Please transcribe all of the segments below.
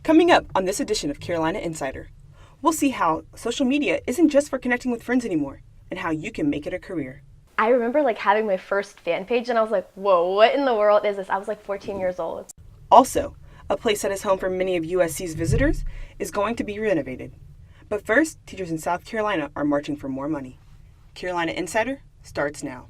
Coming up on this edition of Carolina Insider, we'll see how social media isn't just for connecting with friends anymore and how you can make it a career. I remember having my first fan page and I was like, whoa, what in the world is this? I was 14 years old. Also, a place that is home for many of USC's visitors is going to be renovated. But first, teachers in South Carolina are marching for more money. Carolina Insider starts now.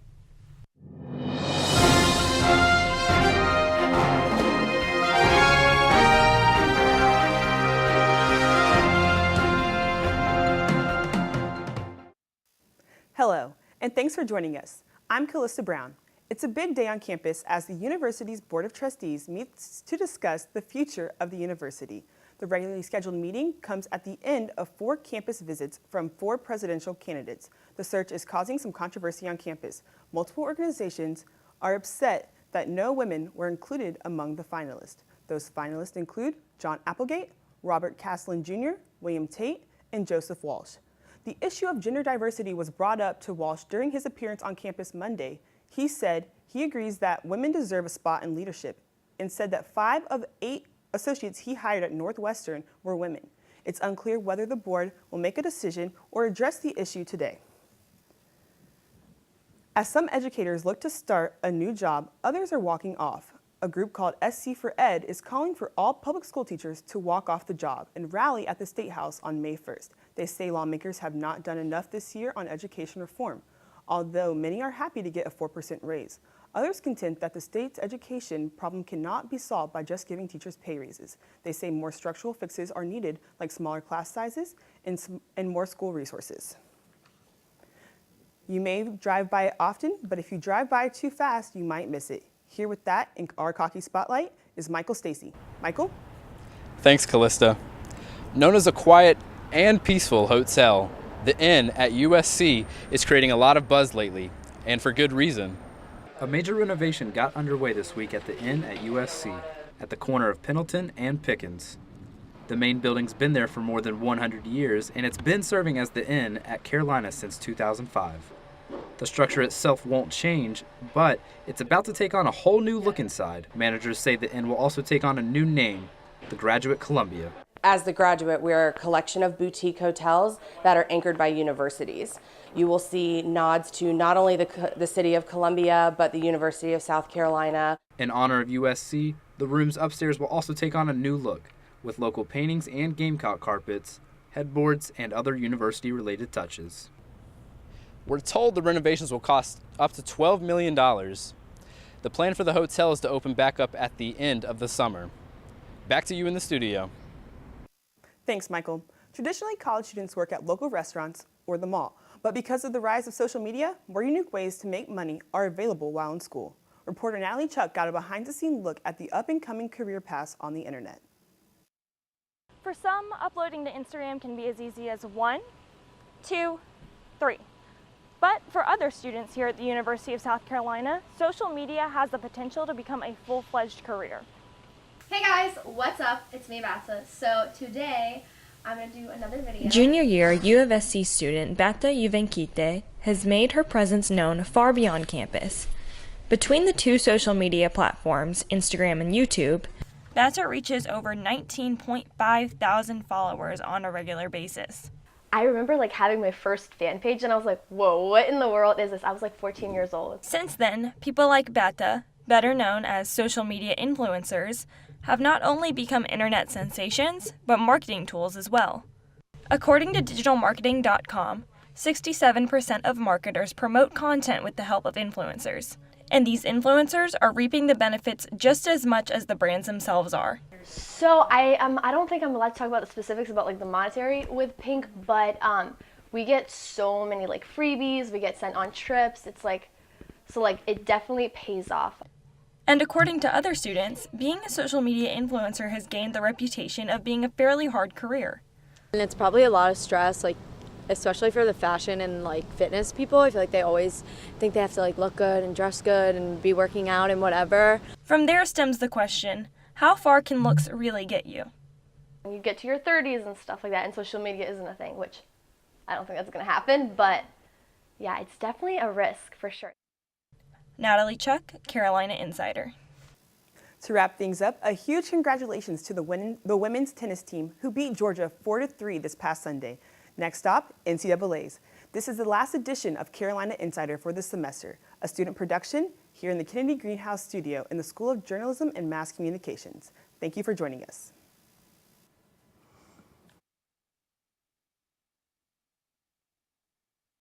Hello, and thanks for joining us. I'm Callista Brown. It's a big day on campus as the university's Board of Trustees meets to discuss the future of the university. The regularly scheduled meeting comes at the end of 4 campus visits from 4 presidential candidates. The search is causing some controversy on campus. Multiple organizations are upset that no women were included among the finalists. Those finalists include John Applegate, Robert Caslin Jr., William Tate, and Joseph Walsh. The issue of gender diversity was brought up to Walsh during his appearance on campus Monday. He said he agrees that women deserve a spot in leadership and said that 5 of 8 associates he hired at Northwestern were women. It's unclear whether the board will make a decision or address the issue today. As some educators look to start a new job, others are walking off. A group called SC for Ed is calling for all public school teachers to walk off the job and rally at the State House on May 1st. They say lawmakers have not done enough this year on education reform, although many are happy to get a 4% raise. Others contend that the state's education problem cannot be solved by just giving teachers pay raises. They say more structural fixes are needed, like smaller class sizes and more school resources. You may drive by it often, but if you drive by it too fast, you might miss it. Here with that in our Cocky Spotlight is Michael Stacy. Michael? Thanks, Callista. Known as a quiet and peaceful hotel, the Inn at USC is creating a lot of buzz lately, and for good reason. A major renovation got underway this week at the Inn at USC, at the corner of Pendleton and Pickens. The main building's been there for more than 100 years, and it's been serving as the Inn at Carolina since 2005. The structure itself won't change, but it's about to take on a whole new look inside. Managers say the Inn will also take on a new name, the Graduate Columbia. As the Graduate, we are a collection of boutique hotels that are anchored by universities. You will see nods to not only the city of Columbia, but the University of South Carolina. In honor of USC, the rooms upstairs will also take on a new look, with local paintings and Gamecock carpets, headboards, and other university-related touches. We're told the renovations will cost up to $12 million. The plan for the hotel is to open back up at the end of the summer. Back to you in the studio. Thanks, Michael. Traditionally, college students work at local restaurants or the mall, but because of the rise of social media, more unique ways to make money are available while in school. Reporter Natalie Chuck got a behind-the-scenes look at the up-and-coming career paths on the internet. For some, uploading to Instagram can be as easy as 1, 2, 3. But for other students here at the University of South Carolina, social media has the potential to become a full-fledged career. Hey guys, what's up? It's me, Aysse. So today, I'm going to do another video. Junior year U of SC student Bata Juvenkite has made her presence known far beyond campus. Between the 2 social media platforms, Instagram and YouTube, Bata reaches over 19.5 thousand followers on a regular basis. I remember having my first fan page and I was like, whoa, what in the world is this? I was 14 years old. Since then, people like Bata, better known as social media influencers, have not only become internet sensations, but marketing tools as well. According to digitalmarketing.com, 67% of marketers promote content with the help of influencers. And these influencers are reaping the benefits just as much as the brands themselves are. So I don't think I'm allowed to talk about the specifics about the monetary with Pink, but we get so many freebies, we get sent on trips. It's it definitely pays off. And according to other students, being a social media influencer has gained the reputation of being a fairly hard career. And it's probably a lot of stress, especially for the fashion and fitness people. I feel like they always think they have to look good and dress good and be working out and whatever. From there stems the question, how far can looks really get you? You get to your 30s and stuff like that, and social media isn't a thing, which I don't think that's going to happen, but yeah, it's definitely a risk for sure. Natalie Chuck, Carolina Insider. To wrap things up, a huge congratulations to the women's tennis team who beat Georgia 4-3 this past Sunday. Next stop, NCAAs. This is the last edition of Carolina Insider for this semester, a student production here in the Kennedy Greenhouse studio in the School of Journalism and Mass Communications. Thank you for joining us.